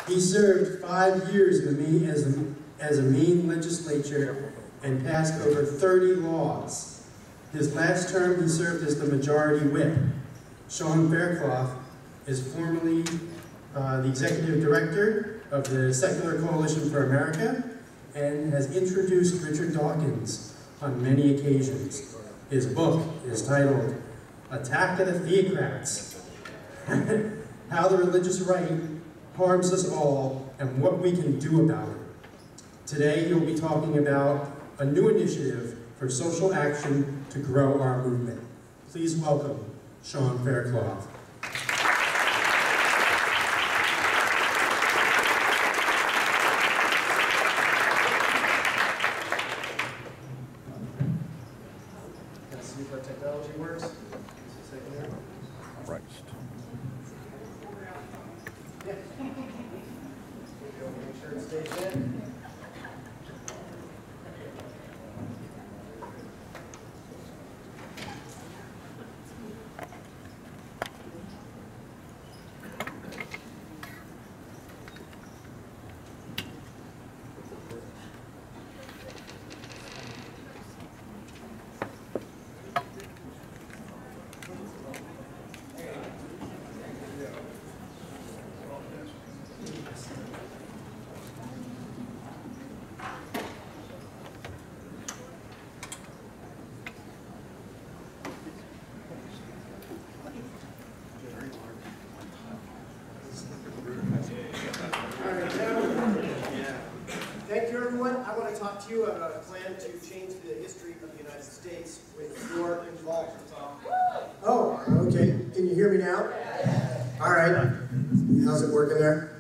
He served 5 years in the Maine as a Maine legislature and passed over 30 laws. His last term, he served as the majority whip. Sean Faircloth is formerly the executive director of the Secular Coalition for America and has introduced Richard Dawkins on many occasions. His book is titled Attack of the Theocrats, How the Religious Right Harms Us All and What We Can Do About It. Today he'll be talking about a new initiative for social action to grow our movement. Please welcome Sean Faircloth. Let's see if our technology works. Right. Yeah. Make sure it stays in. Thank you, everyone. I want to talk to you about a plan to change the history of the United States with your involvement. Oh, okay. Can you hear me now? All right. How's it working there?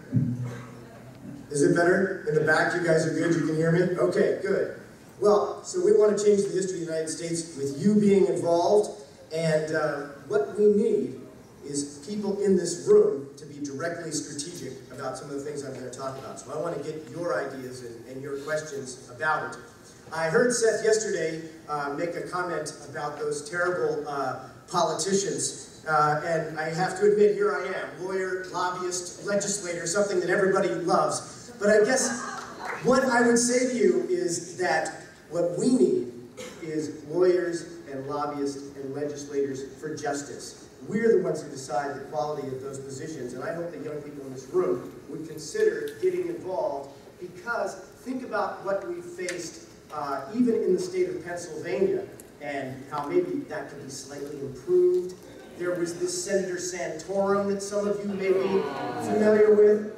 Is it better? In the back, you guys are good? You can hear me? Okay, good. Well, so we want to change the history of the United States with you being involved, and what we need is people in this room to be directly strategic about some of the things I'm going to talk about. So I want to get your ideas and your questions about it. I heard Seth yesterday make a comment about those terrible politicians, and I have to admit, here I am, lawyer, lobbyist, legislator, something that everybody loves. But I guess what I would say to you is that what we need is lawyers and lobbyists and legislators for justice. We're the ones who decide the quality of those positions, and I hope that young people in this room would consider getting involved, because think about what we faced even in the state of Pennsylvania and how maybe that could be slightly improved. There was this Senator Santorum that some of you may be familiar with.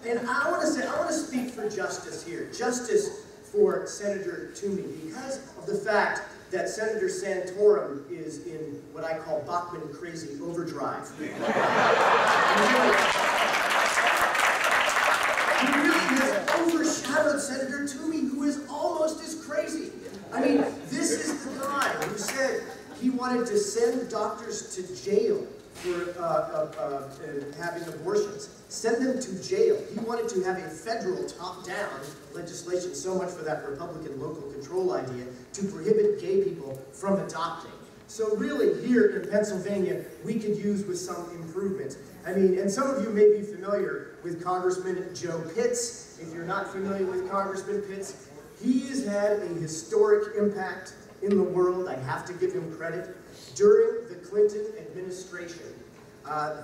And I want to speak for justice here, justice for Senator Toomey, because of the fact that Senator Santorum is in what I call Bachman crazy overdrive. He really has overshadowed Senator Toomey, who is almost as crazy. I mean, this is the guy who said he wanted to send doctors to jail for having abortions. Send them to jail. He wanted to have a federal top-down legislation, so much for that Republican local control idea, to prohibit gay people from adopting. So really, here in Pennsylvania, we could use with some improvement. I mean, and some of you may be familiar with Congressman Joe Pitts. If you're not familiar with Congressman Pitts, he has had a historic impact in the world. I have to give him credit. During the Clinton administration,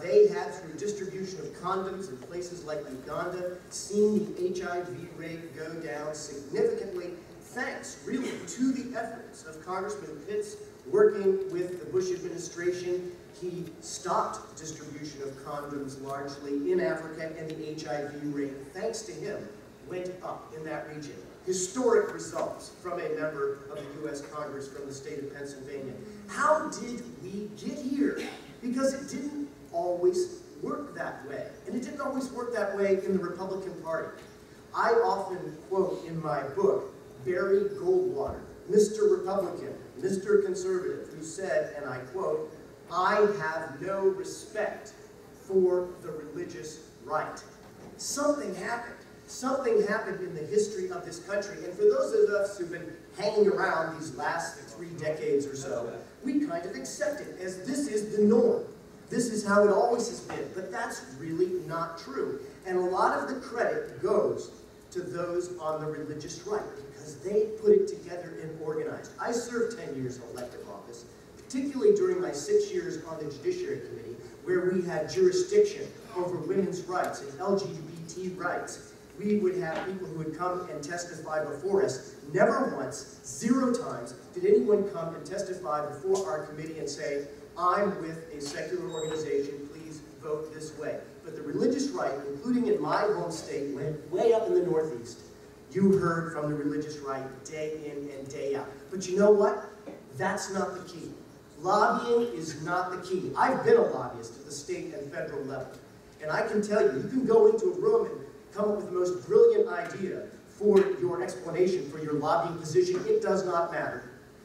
they had, through distribution of condoms in places like Uganda, seen the HIV rate go down significantly, thanks really to the efforts of Congressman Pitts working with the Bush administration. He stopped distribution of condoms largely in Africa, and the HIV rate, thanks to him, went up in that region. Historic results from a member of the U.S. Congress from the state of Pennsylvania. How did we get here? Because it didn't always work that way. And it didn't always work that way in the Republican Party. I often quote in my book Barry Goldwater, Mr. Republican, Mr. Conservative, who said, and I quote, "I have no respect for the religious right." Something happened. Something happened in the history of this country. And for those of us who've been hanging around these last 3 decades or so, we kind of accept it as this is the norm. This is how it always has been. But that's really not true. And a lot of the credit goes to those on the religious right, because they put it together and organized. I served 10 years in elective office, particularly during my 6 years on the Judiciary Committee, where we had jurisdiction over women's rights and LGBT rights. We would have people who would come and testify before us. Never once, 0 times, did anyone come and testify before our committee and say, I'm with a secular organization, please vote this way. But the religious right, including in my home state, went way up in the Northeast. You heard from the religious right day in and day out. But you know what? That's not the key. Lobbying is not the key. I've been a lobbyist at the state and federal level. And I can tell you, you can go into a room and come up with the most brilliant idea for your explanation for your lobbying position. It does not matter.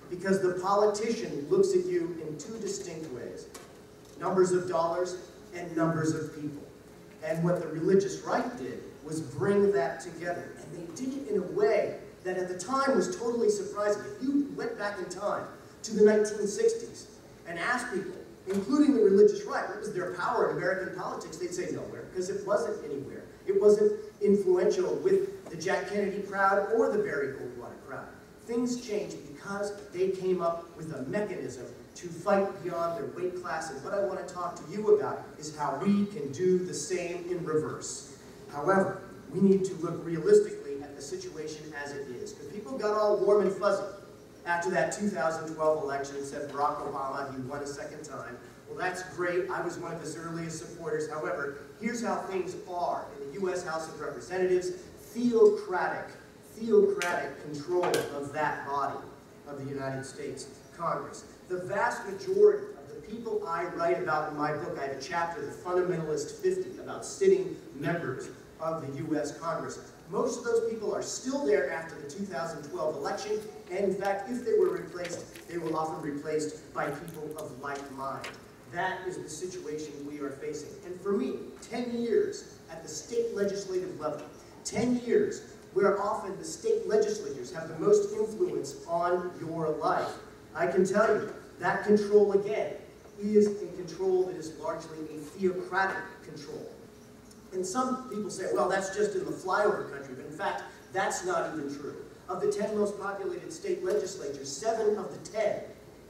Because the politician looks at you in 2 distinct ways. Numbers of dollars and numbers of people. And what the religious right did was bring that together. And they did it in a way that at the time was totally surprising. If you went back in time to the 1960s and asked people, including the religious right, what was their power in American politics, they'd say nowhere, because it wasn't anywhere. It wasn't influential with the Jack Kennedy crowd or the Barry Goldwater crowd. Things changed because they came up with a mechanism to fight beyond their weight class. And what I want to talk to you about is how we can do the same in reverse. However, we need to look realistically at the situation as it is. Because people got all warm and fuzzy after that 2012 election and said Barack Obama, he won a second time. Well, that's great. I was one of his earliest supporters. However, here's how things are in the U.S. House of Representatives. Theocratic control of that body of the United States Congress. The vast majority of the people I write about in my book, I have a chapter, The Fundamentalist 50, about sitting members of the U.S. Congress. Most of those people are still there after the 2012 election, and in fact, if they were replaced, they were often replaced by people of like mind. That is the situation we are facing. And for me, 10 years at the state legislative level, 10 years where often the state legislatures have the most influence on your life, I can tell you that control, again, is a control that is largely a theocratic control. And some people say, well, that's just in the flyover country, but in fact, that's not even true. Of the 10 most populated state legislatures, 7 of the 10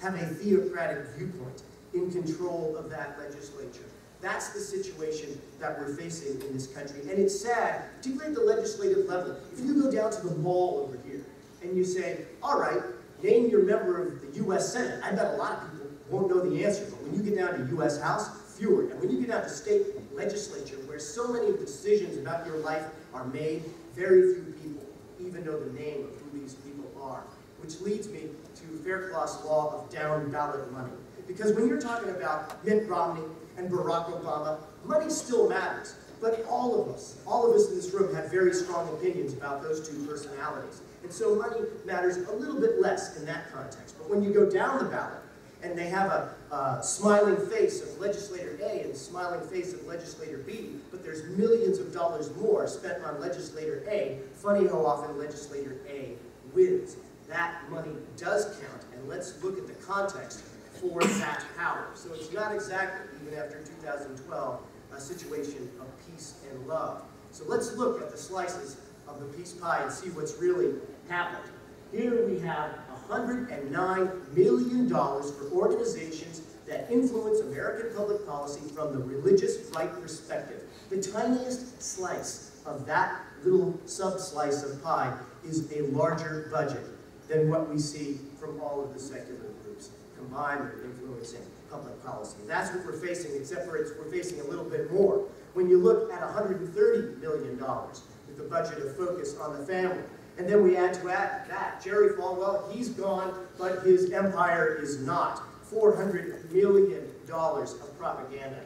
have a theocratic viewpoint in control of that legislature. That's the situation that we're facing in this country. And it's sad, particularly at the legislative level. If you go down to the mall over here and you say, all right, name your member of the U.S. Senate, I bet a lot of people won't know the answer. But when you get down to U.S. House, fewer. And when you get down to state legislature, where so many of the decisions about your life are made, very few people even know the name of who these people are. Which leads me to Faircloth's law of down-ballot money. Because when you're talking about Mitt Romney and Barack Obama, money still matters. But all of us in this room have very strong opinions about those 2 personalities. And so money matters a little bit less in that context. But when you go down the ballot, and they have a smiling face of legislator A and a smiling face of legislator B, but there's millions of dollars more spent on legislator A, funny how often legislator A wins. That money does count, and let's look at the context for that power. So it's not exactly, even after 2012, a situation of peace and love. So let's look at the slices of the peace pie and see what's really happened. Here we have $109 million for organizations that influence American public policy from the religious right perspective. The tiniest slice of that little sub-slice of pie is a larger budget than what we see from all of the secular groups combined with influencing public policy. That's what we're facing, except for we're facing a little bit more. When you look at $130 million with the budget of focus on the family, and then we add to that, Jerry Falwell, he's gone, but his empire is not. $400 million of propaganda.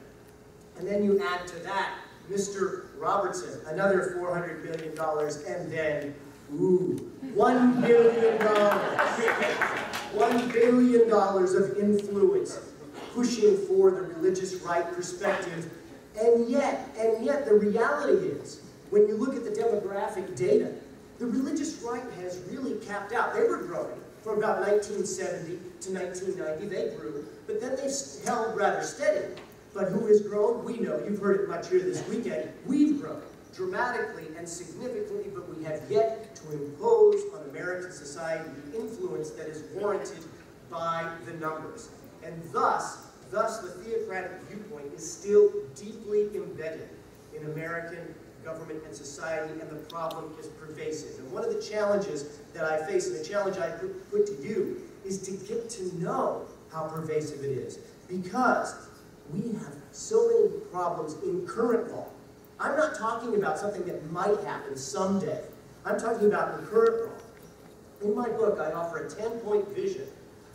And then you add to that Mr. Robertson, another $400 million, and then, $1 billion. $1 billion of influence pushing for the religious right perspective. And yet, the reality is, when you look at the demographic data, the religious right has really capped out. They were growing from about 1970 to 1990. They grew, but then they've held rather steady. But who has grown? We know. You've heard it much here this weekend. We've grown. dramatically and significantly, but we have yet to impose on American society the influence that is warranted by the numbers. And thus the theocratic viewpoint is still deeply embedded in American government and society, and the problem is pervasive. And one of the challenges that I face, and the challenge I put to you, is to get to know how pervasive it is. Because we have so many problems in current law. I'm not talking about something that might happen someday. I'm talking about the current law. In my book, I offer a 10-point vision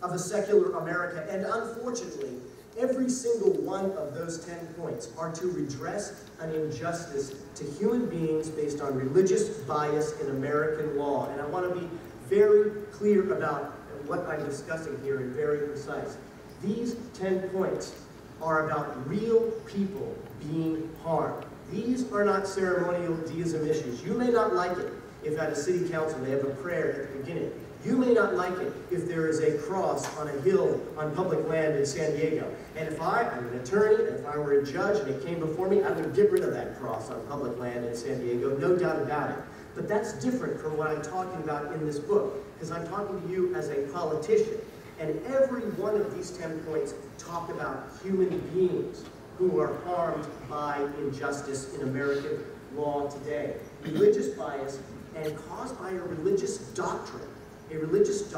of a secular America, and unfortunately, every single one of those 10 points are to redress an injustice to human beings based on religious bias in American law. And I want to be very clear about what I'm discussing here and very precise. These 10 points are about real people being harmed. These are not ceremonial deism issues. You may not like it if at a city council they have a prayer at the beginning. You may not like it if there is a cross on a hill on public land in San Diego. And if I'm an attorney, and if I were a judge and it came before me, I would get rid of that cross on public land in San Diego, no doubt about it. But that's different from what I'm talking about in this book, because I'm talking to you as a politician. And every one of these 10 points talk about human beings who are harmed by injustice in American law today. Religious bias, and caused by a religious doctrine, a religious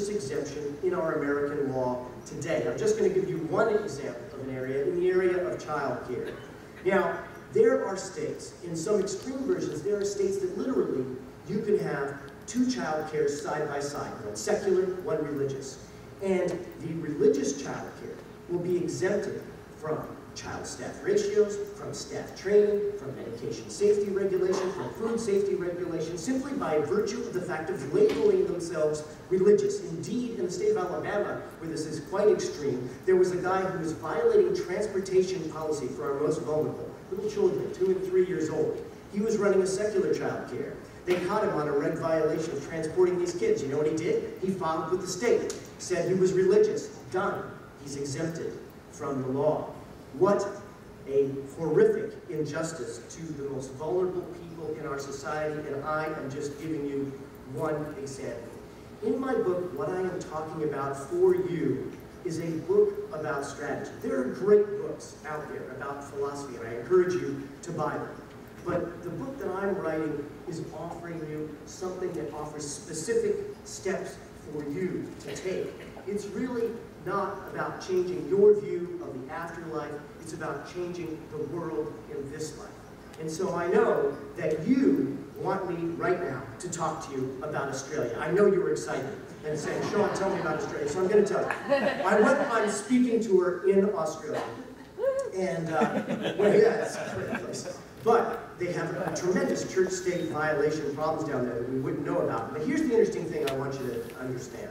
exemption in our American law today. I'm just going to give you one example of an area, in the area of child care. Now, there are states, in some extreme versions, there are states that literally you can have two child cares side by side, one secular, one religious. And the religious child care will be exempted from child-staff ratios, from staff training, from medication safety regulation, from food safety regulation, simply by virtue of the fact of labeling themselves religious. Indeed, in the state of Alabama, where this is quite extreme, there was a guy who was violating transportation policy for our most vulnerable, little children, 2 and 3 years old. He was running a secular child care. They caught him on a red violation of transporting these kids. You know what he did? He filed with the state, said he was religious. Done. He's exempted from the law. What a horrific injustice to the most vulnerable people in our society, and I am just giving you one example. In my book, what I am talking about for you is a book about strategy. There are great books out there about philosophy, and I encourage you to buy them. But the book that I'm writing is offering you something that offers specific steps for you to take. It's really not about changing your view of the afterlife, it's about changing the world in this life. And so I know that you want me right now to talk to you about Australia. I know you're excited and saying, Sean, tell me about Australia. So I'm going to tell you. I went on a speaking tour in Australia. And, well, yeah, it's a great place. But they have a tremendous church-state violation problems down there that we wouldn't know about. But here's the interesting thing I want you to understand,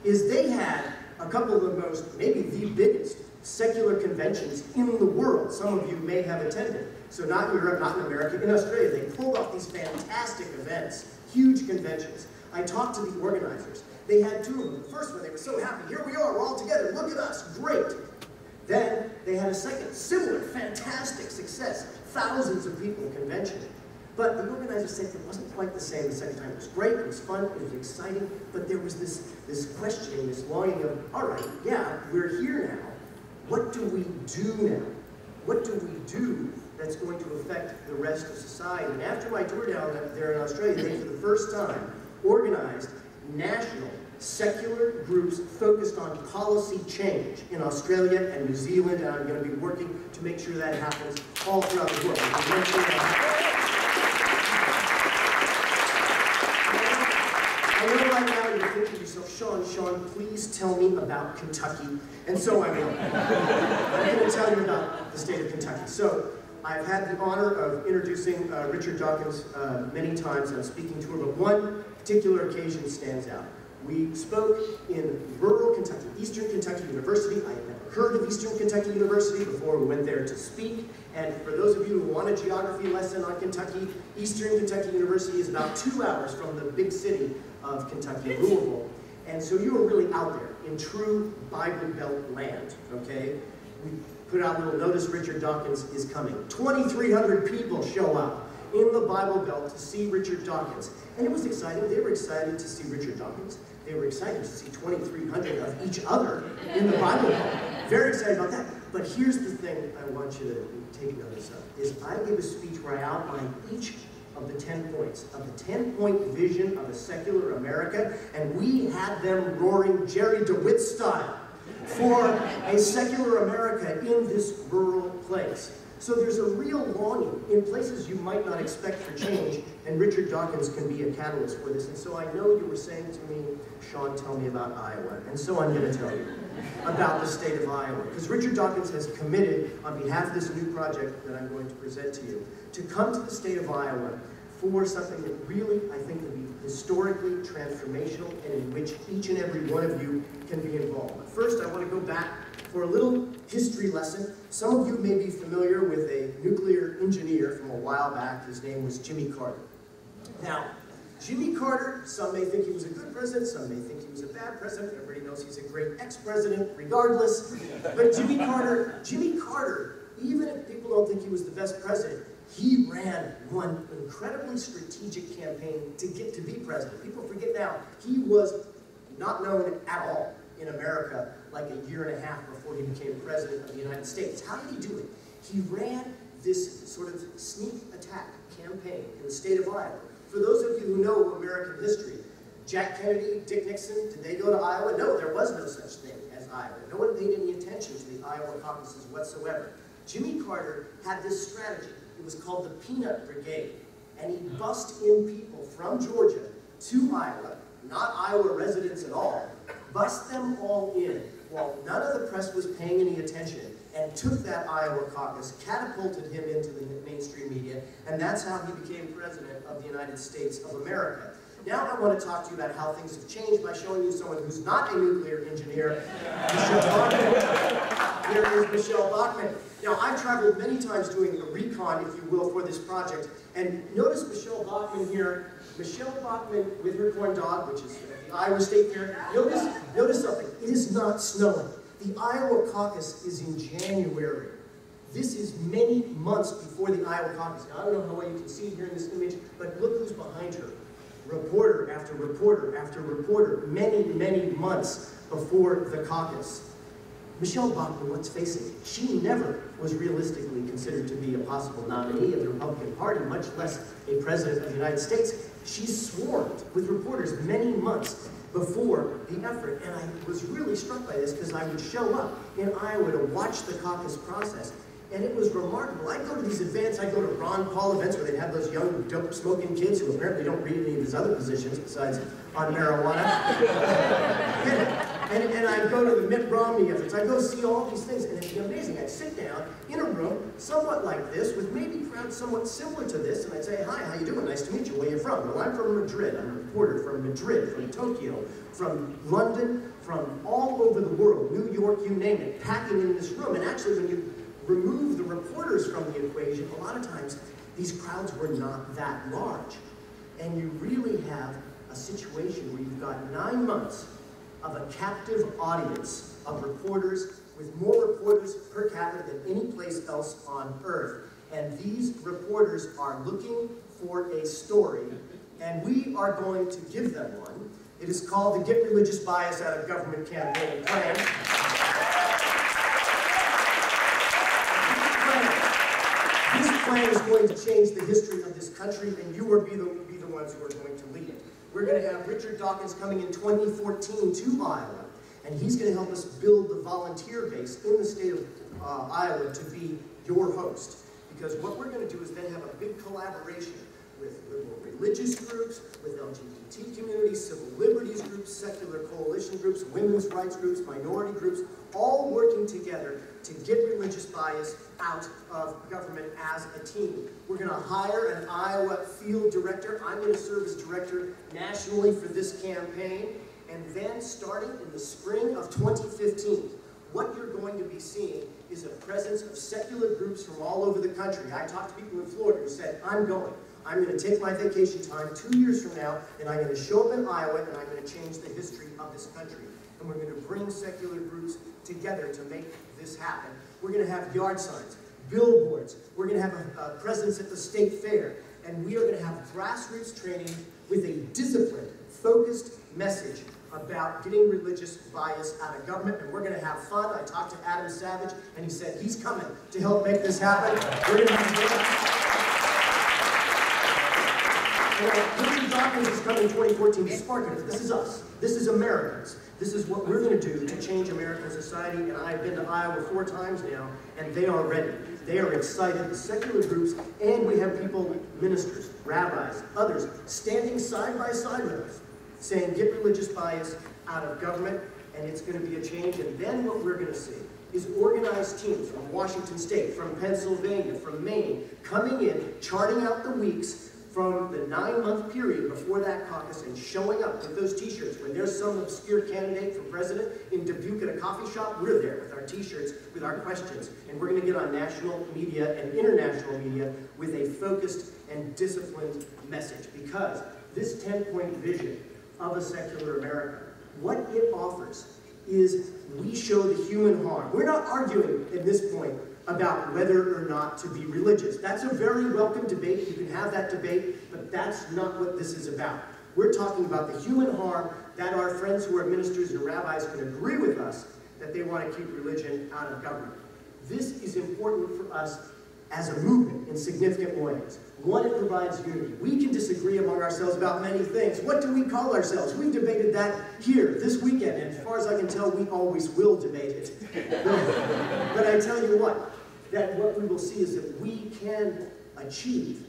is they had a couple of the most, maybe the biggest, secular conventions in the world. Some of you may have attended. So not in Europe, not in America, in Australia, they pulled off these fantastic events, huge conventions. I talked to the organizers. They had 2 of them. The first one, they were so happy. Here we are, we're all together. Look at us, great. Then they had a second, similar, fantastic success. Thousands of people convention. But the organizers said it wasn't quite the same the second time. It was great, it was fun, it was exciting, but there was this questioning, this longing of, all right, yeah, we're here now. What do we do now? What do we do that's going to affect the rest of society? And after my tour down there in Australia, they, for the first time, organized national secular groups focused on policy change in Australia and New Zealand, and I'm going to be working to make sure that happens all throughout the world. I know right now you're thinking to yourself, Sean, please tell me about Kentucky. And so I will. I'm going to tell you about the state of Kentucky. So I've had the honor of introducing Richard Dawkins many times on a speaking tour, but one particular occasion stands out. We spoke in rural Kentucky, Eastern Kentucky University. I had never heard of Eastern Kentucky University before we went there to speak. And for those of you who want a geography lesson on Kentucky, Eastern Kentucky University is about 2 hours from the big city of Kentucky, Louisville. And so you were really out there in true Bible Belt land, okay? we put out a little notice, Richard Dawkins is coming. 2,300 people show up in the Bible Belt to see Richard Dawkins. And it was exciting. They were excited to see Richard Dawkins. They were excited to see 2,300 of each other in the Bible Belt. Very excited about that. But here's the thing I want you to take notice of, is I gave a speech where I outlined each of the 10 points, of the 10-point vision of a secular America, and we had them roaring Jerry DeWitt style for a secular America in this rural place. So there's a real longing in places you might not expect for change, and Richard Dawkins can be a catalyst for this. And so I know you were saying to me, Sean, tell me about Iowa. And so I'm going to tell you about the state of Iowa. Because Richard Dawkins has committed, on behalf of this new project that I'm going to present to you, to come to the state of Iowa for something that really, I think, will be historically transformational and in which each and every one of you can be involved. But first, I want to go back for a little history lesson. Some of you may be familiar with a nuclear engineer from a while back. His name was Jimmy Carter. Now, Jimmy Carter, some may think he was a good president, some may think he was a bad president. Everybody knows he's a great ex-president, regardless. But Jimmy Carter, even if people don't think he was the best president, he ran one incredibly strategic campaign to get to be president. People forget now, he was not known at all in America like a year and a half before he became president of the United States. How did he do it? He ran this sort of sneak attack campaign in the state of Iowa. For those of you who know American history, Jack Kennedy, Dick Nixon, did they go to Iowa? No, there was no such thing as Iowa. No one paid any attention to the Iowa caucuses whatsoever. Jimmy Carter had this strategy. It was called the Peanut Brigade. And he bussed in people from Georgia to Iowa, not Iowa residents at all, bussed them all in while none of the press was paying any attention, and took that Iowa caucus, catapulted him into the mainstream media, and that's how he became president of the United States of America. Now I want to talk to you about how things have changed by showing you someone who's not a nuclear engineer, Michelle Bachmann. Here is Michelle Bachmann. Now I've traveled many times doing a recon, if you will, for this project, and notice Michelle Bachmann here. Michelle Bachmann with her corn dog, which is at the Iowa State Fair. Notice something. It is not snowing. The Iowa caucus is in January. This is many months before the Iowa caucus. Now, I don't know how well you can see here in this image, but look who's behind her. Reporter after reporter after reporter, many, many months before the caucus. Michelle Bachmann, let's face it, she never was realistically considered to be a possible nominee of the Republican Party, much less a president of the United States. She swarmed with reporters many months before the effort, and I was really struck by this because I would show up in Iowa to watch the caucus process, and it was remarkable. I go to these events, I go to Ron Paul events where they have those young, dope-smoking kids who apparently don't read any of his other positions besides on marijuana. And I go to the Mitt Romney efforts. I go see all these things, and it's amazing. I'd sit down in a room somewhat like this, with maybe crowds somewhat similar to this, and I'd say, hi, how you doing? Nice to meet you. Where you from? Well, I'm from Madrid. I'm a reporter from Madrid, from Tokyo, from London, from all over the world, New York, you name it, packing in this room. And actually, when you remove the reporters from the equation, a lot of times, these crowds were not that large. And you really have a situation where you've got 9 months of a captive audience of reporters, with more reporters per capita than any place else on earth. And these reporters are looking for a story, and we are going to give them one. It is called the Get Religious Bias Out of Government Campaign Plan. This plan is going to change the history of this country, and you will be the ones who are going to lead it. We're going to have Richard Dawkins coming in 2014 to Iowa, and he's going to help us build the volunteer base in the state of Iowa to be your host. Because what we're going to do is then have a big collaboration with liberal religious groups, with LGBT communities, civil liberties groups, secular coalition groups, women's rights groups, minority groups, all working together to get religious bias out of government as a team. We're going to hire an Iowa field director. I'm going to serve as director nationally for this campaign. And then starting in the spring of 2015, what you're going to be seeing is a presence of secular groups from all over the country. I talked to people in Florida who said, I'm going. I'm going to take my vacation time 2 years from now, and I'm going to show up in Iowa, and I'm going to change the history of this country. and we're going to bring secular groups together to make this happen. We're going to have yard signs, billboards, we're going to have a presence at the state fair, and we are going to have grassroots training with a disciplined, focused message about getting religious bias out of government, and we're going to have fun. I talked to Adam Savage, and he said he's coming to help make this happen. We're going to have Richard Dawkins is coming in 2014 to spark it. This is us. This is Americans. This is what we're going to do to change American society, and I've been to Iowa 4 times now, and they are ready. They are excited, the secular groups, and we have people, ministers, rabbis, others, standing side by side with us, saying get religious bias out of government, and it's going to be a change. And then what we're going to see is organized teams from Washington State, from Pennsylvania, from Maine, coming in, charting out the weeks from the 9-month period before that caucus and showing up with those t-shirts. When there's some obscure candidate for president in Dubuque at a coffee shop, we're there with our t-shirts, with our questions. And we're going to get on national media and international media with a focused and disciplined message. Because this 10-point vision of a secular America, what it offers is we show the human harm. We're not arguing at this point about whether or not to be religious. That's a very welcome debate. You can have that debate, but that's not what this is about. We're talking about the human harm that our friends who are ministers and rabbis can agree with us that they want to keep religion out of government. This is important for us as a movement in significant ways. One, it provides unity. We can disagree among ourselves about many things. What do we call ourselves? We've debated that here this weekend, and as far as I can tell, we always will debate it. But I tell you what we will see is that we can achieve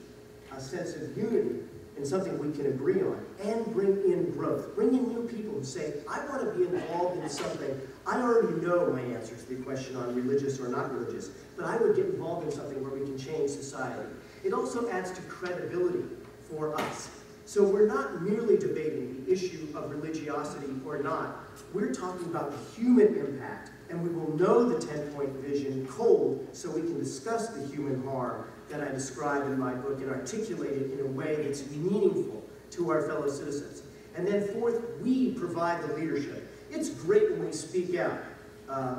a sense of unity in something we can agree on and bring in growth. Bring in new people who say, I want to be involved in something. I already know my answer to the question on religious or not religious, but I would get involved in something where we can change society. It also adds to credibility for us. So we're not merely debating the issue of religiosity or not. We're talking about the human impact, and we will know the 10-point vision cold so we can discuss the human harm that I describe in my book and articulate it in a way that's meaningful to our fellow citizens. And then fourth, we provide the leadership. It's great when we speak out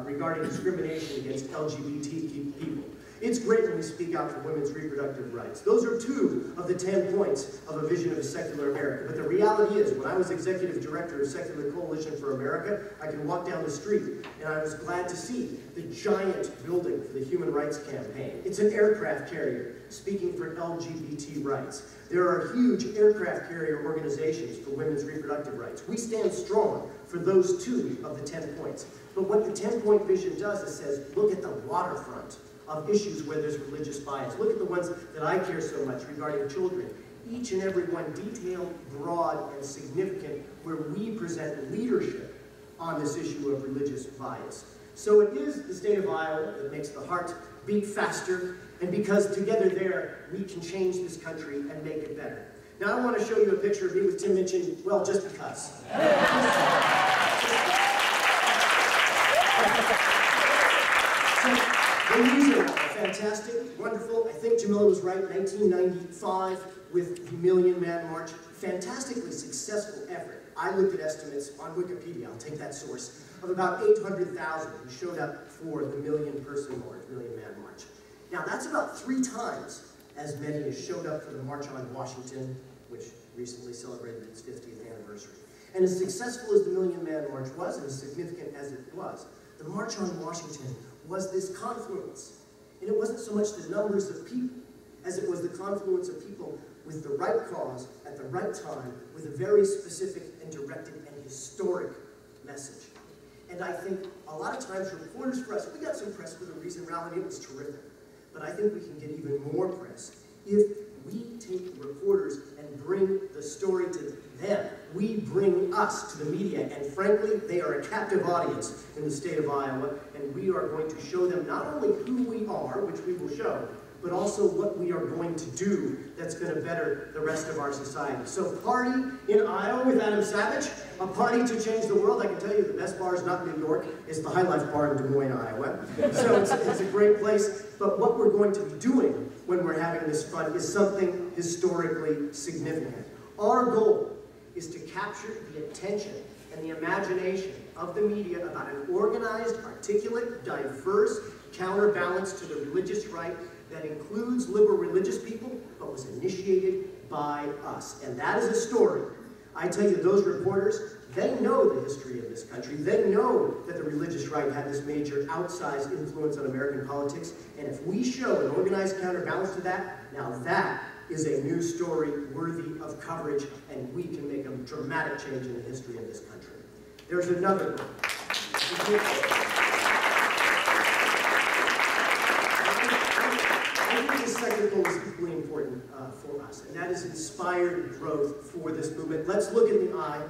regarding discrimination against LGBT people. It's great when we speak out for women's reproductive rights. Those are 2 of the 10 points of a vision of a secular America. But the reality is, when I was executive director of Secular Coalition for America, I could walk down the street, and I was glad to see the giant building for the Human Rights Campaign. It's an aircraft carrier speaking for LGBT rights. There are huge aircraft carrier organizations for women's reproductive rights. We stand strong for those 2 of the 10 points. But what the 10-point vision does is says, look at the waterfront of issues where there's religious bias. Look at the ones that I care so much regarding children. Each and every one detailed, broad, and significant, where we present leadership on this issue of religious bias. So it is the state of Iowa that makes the heart beat faster, and because together there, we can change this country and make it better. Now I want to show you a picture of me with Tim Minchin, well, just because. These are fantastic, wonderful. I think Jamila was right, 1995 with the Million Man March. Fantastically successful effort. I looked at estimates on Wikipedia, I'll take that source, of about 800,000 who showed up for the Million Man March. Now that's about 3 times as many as showed up for the March on Washington, which recently celebrated its 50th anniversary. And as successful as the Million Man March was, and as significant as it was, the March on Washington was this confluence. And it wasn't so much the numbers of people as it was the confluence of people with the right cause at the right time with a very specific and directed and historic message. And I think a lot of times reporters for us, we got some press for the reason rally, it was terrific. But I think we can get even more press if we take the reporters and bring the story to them. We bring us to the media, and frankly, they are a captive audience in the state of Iowa, and we are going to show them not only who we are, which we will show, but also what we are going to do that's going to better the rest of our society. So party in Iowa with Adam Savage, a party to change the world. I can tell you the best bar is not New York, it's the High Life Bar in Des Moines, Iowa. So it's a great place, but what we're going to be doing when we're having this fun is something historically significant. Our goal is to capture the attention and the imagination of the media about an organized, articulate, diverse counterbalance to the religious right that includes liberal religious people, but was initiated by us. And that is a story. I tell you, those reporters, they know the history of this country. They know that the religious right had this major outsized influence on American politics. And if we show an organized counterbalance to that, now that is a new story worthy of coverage, and we can make a dramatic change in the history of this country. There's another one. I think the second goal is equally important for us, and that is inspired growth for this movement. Let's look in the eye.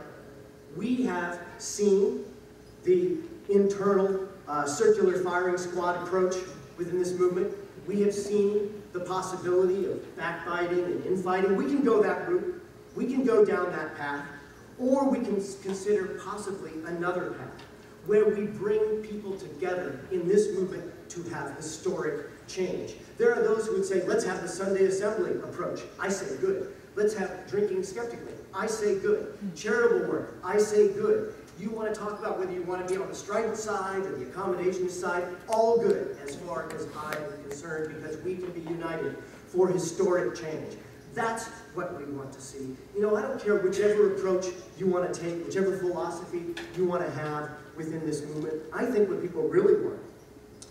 We have seen the internal circular firing squad approach within this movement. We have seen the possibility of backbiting and infighting. We can go that route. We can go down that path. Or we can consider possibly another path where we bring people together in this movement to have historic change. There are those who would say, let's have the Sunday assembly approach. I say good. Let's have drinking skeptically. I say good. Charitable work. I say good. You want to talk about whether you want to be on the strident side or the accommodation side, all good as far as I am concerned, because we can be united for historic change. That's what we want to see. You know, I don't care whichever approach you want to take, whichever philosophy you want to have within this movement. I think what people really want,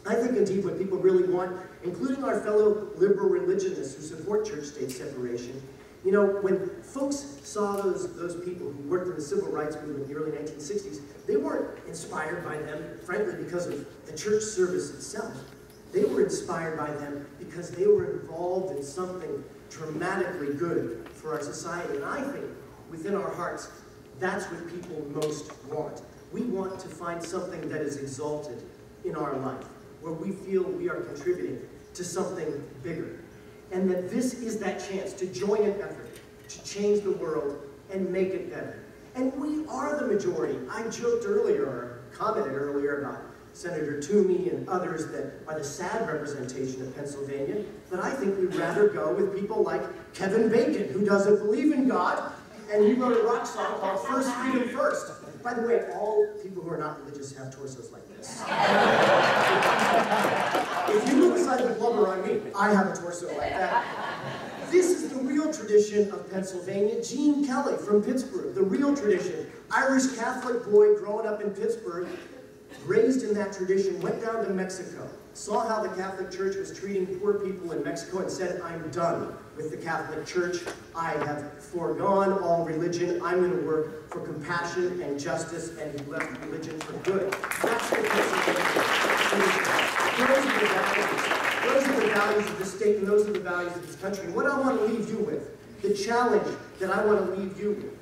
I think indeed what people really want, including our fellow liberal religionists who support church-state separation, you know, when folks saw those people who worked in the civil rights movement in the early 1960s, they weren't inspired by them, frankly, because of the church service itself. They were inspired by them because they were involved in something dramatically good for our society. And I think, within our hearts, that's what people most want. We want to find something that is exalted in our life, where we feel we are contributing to something bigger. And that this is that chance to join an effort to change the world and make it better. And we are the majority. I joked earlier, or commented earlier about Senator Toomey and others that are the sad representation of Pennsylvania, but I think we'd rather go with people like Kevin Bacon, who doesn't believe in God, and he wrote a rock song called First Freedom First. By the way, all people who are not religious have torsos like this. If you look beside the blubber on me, I have a torso like that. This is the real tradition of Pennsylvania. Gene Kelly from Pittsburgh, the real tradition. Irish Catholic boy growing up in Pittsburgh, raised in that tradition, went down to Mexico, saw how the Catholic Church was treating poor people in Mexico and said, I'm done with the Catholic Church. I have foregone all religion. I'm going to work for compassion and justice, and he left religion for good. That's the Those are the values of the state, and those are the values of this country. And what I want to leave you with, the challenge that I want to leave you with,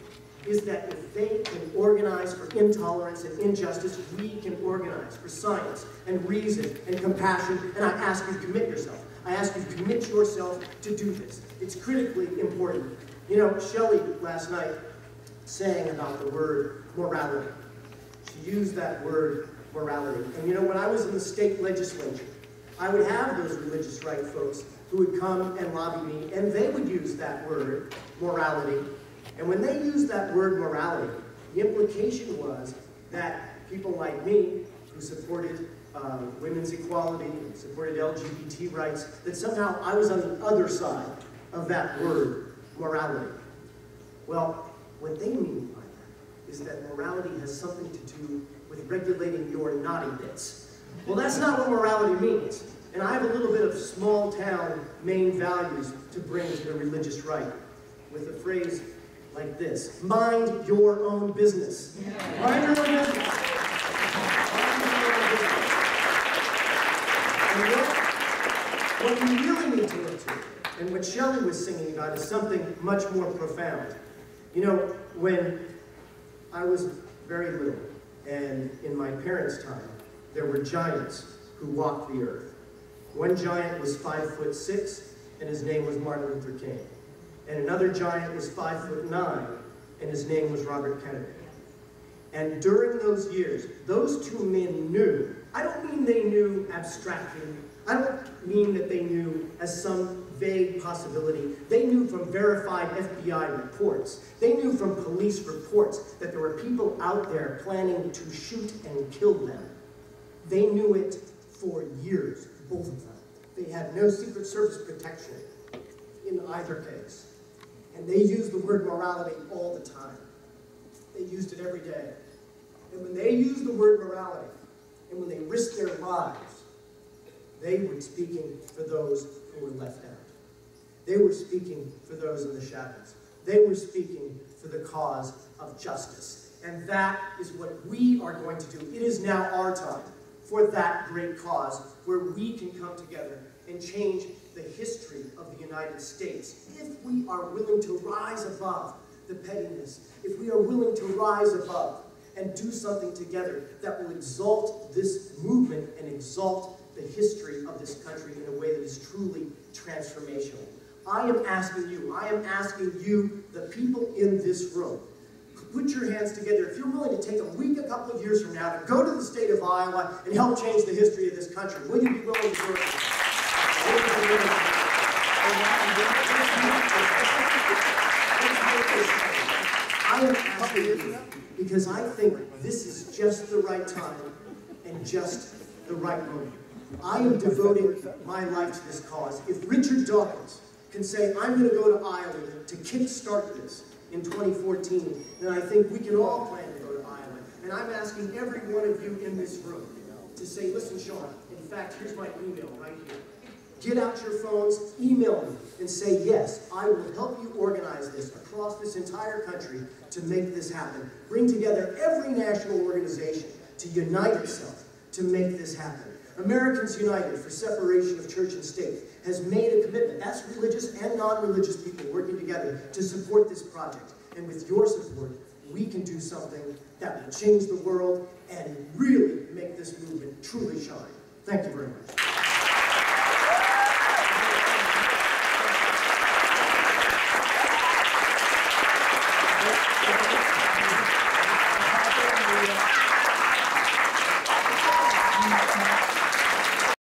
is that if they can organize for intolerance and injustice, we can organize for science and reason and compassion, and I ask you to commit yourself. I ask you to commit yourself to do this. It's critically important. You know, Shelley last night sang about the word morality. She used that word morality. And you know, when I was in the state legislature, I would have those religious right folks who would come and lobby me, and they would use that word, morality. And when they used that word morality, the implication was that people like me, who supported women's equality, who supported LGBT rights, that somehow I was on the other side of that word, morality. Well, what they mean by that is that morality has something to do with regulating your naughty bits. Well, that's not what morality means. And I have a little bit of small-town Maine values to bring to the religious right with a phrase like this: mind your own business. Mind your own business. And what we really need to look to, and what Shelley was singing about, is something much more profound. You know, when I was very little, and in my parents' time, there were giants who walked the earth. One giant was 5'6", and his name was Martin Luther King. And another giant was 5'9", and his name was Robert Kennedy. And during those years, those two men knew. I don't mean they knew abstractly. I don't mean that they knew as some vague possibility. They knew from verified FBI reports, they knew from police reports that there were people out there planning to shoot and kill them. They knew it for years, both of them. They had no Secret Service protection in either case. And they used the word morality all the time. They used it every day. And when they used the word morality, and when they risked their lives, they were speaking for those who were left out. They were speaking for those in the shadows. They were speaking for the cause of justice. And that is what we are going to do. It is now our time for that great cause, where we can come together and change the history of the United States. If we are willing to rise above the pettiness, if we are willing to rise above and do something together that will exalt this movement and exalt the history of this country in a way that is truly transformational. I am asking you, the people in this room, put your hands together. If you're willing to take a week, a couple of years from now, to go to the state of Iowa and help change the history of this country, will you be willing to do it? I am asking you because I think this is just the right time and just the right moment. I am devoting my life to this cause. If Richard Dawkins can say, I'm going to go to Iowa to kickstart this in 2014, then I think we can all plan to go to Iowa. And I'm asking every one of you in this room to say, listen, Sean, in fact, here's my email right here. Get out your phones, email me, and say, yes, I will help you organize this across this entire country to make this happen. Bring together every national organization to unite itself to make this happen. Americans United for Separation of Church and State has made a commitment. That's religious and non-religious people working together to support this project. And with your support, we can do something that will change the world and really make this movement truly shine. Thank you very much.